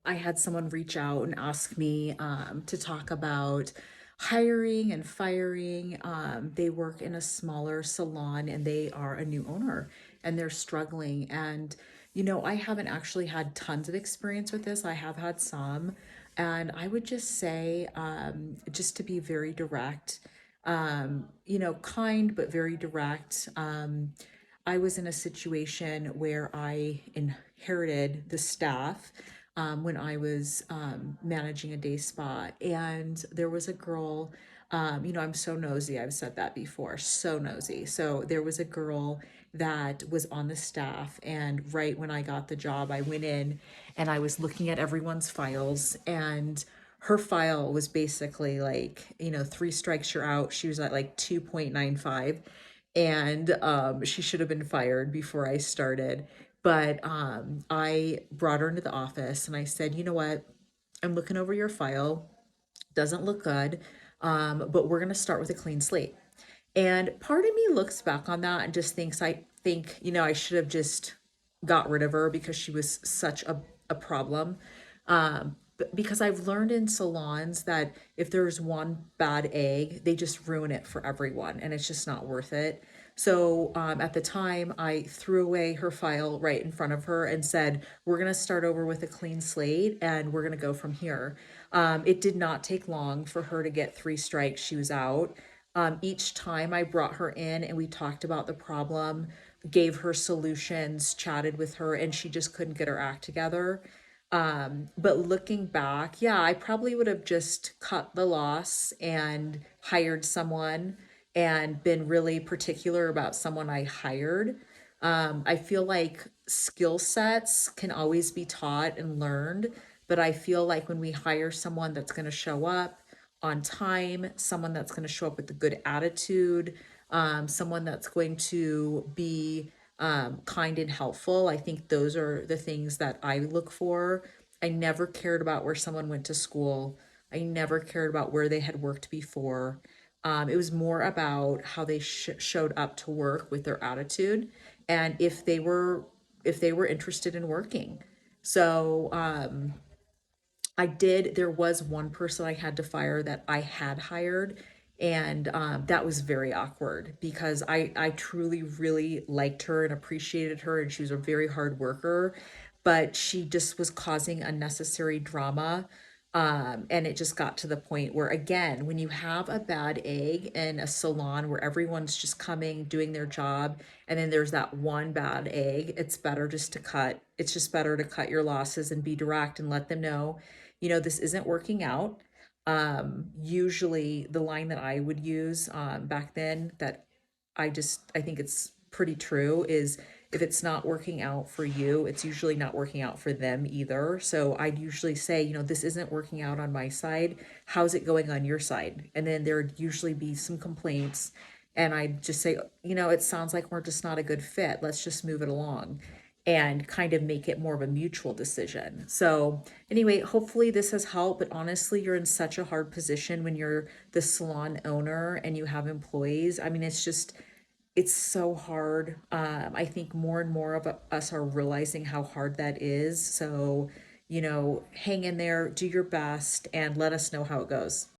I had someone reach out and ask me to talk about hiring and firing. They work in a smaller salon and they are a new owner and they're struggling. And, I haven't actually had tons of experience with this. I have had some. And I would just say, just to be very direct, kind but very direct. I was in a situation where I inherited the staff when I was managing a day spa, and there was a girl. I'm so nosy. I've said that before. So nosy. So there was a girl that was on the staff, and right when I got the job, I went in and I was looking at everyone's files, and her file was basically like, three strikes you're out. She was at like 2.95, and she should have been fired before I started. But I brought her into the office and I said, you know what? I'm looking over your file. Doesn't look good, but we're going to start with a clean slate. And part of me looks back on that and just thinks, I think, I should have just got rid of her because she was such a problem. Because I've learned in salons that if there's one bad egg, they just ruin it for everyone and it's just not worth it. So at the time, I threw away her file right in front of her and said, we're going to start over with a clean slate and we're going to go from here. It did not take long for her to get three strikes. She was out. Each time I brought her in and we talked about the problem, gave her solutions, chatted with her, and she just couldn't get her act together. But looking back, yeah, I probably would have just cut the loss and hired someone and been really particular about someone I hired. I feel like skill sets can always be taught and learned, but I feel like when we hire someone that's going to show up on time, someone that's going to show up with a good attitude, someone that's going to be kind and helpful. I think those are the things that I look for. I never cared about where someone went to school. I never cared about where they had worked before. It was more about how they showed up to work with their attitude and if they were interested in working. So there was one person I had to fire that I had hired. And that was very awkward because I truly, really liked her and appreciated her. And she was a very hard worker, but she just was causing unnecessary drama. And it just got to the point where, again, when you have a bad egg in a salon where everyone's just coming, doing their job, and then there's that one bad egg, it's just better to cut your losses and be direct and let them know, this isn't working out. Usually the line that I would use back then that I think it's pretty true is if it's not working out for you, it's usually not working out for them either. So I'd usually say, this isn't working out on my side. How's it going on your side? And then there'd usually be some complaints. And I'd just say, it sounds like we're just not a good fit. Let's just move it along and kind of make it more of a mutual decision. So, anyway, hopefully this has helped. But honestly, you're in such a hard position when you're the salon owner and you have employees. I mean, it's so hard. I think more and more of us are realizing how hard that is. So, hang in there, do your best, and let us know how it goes.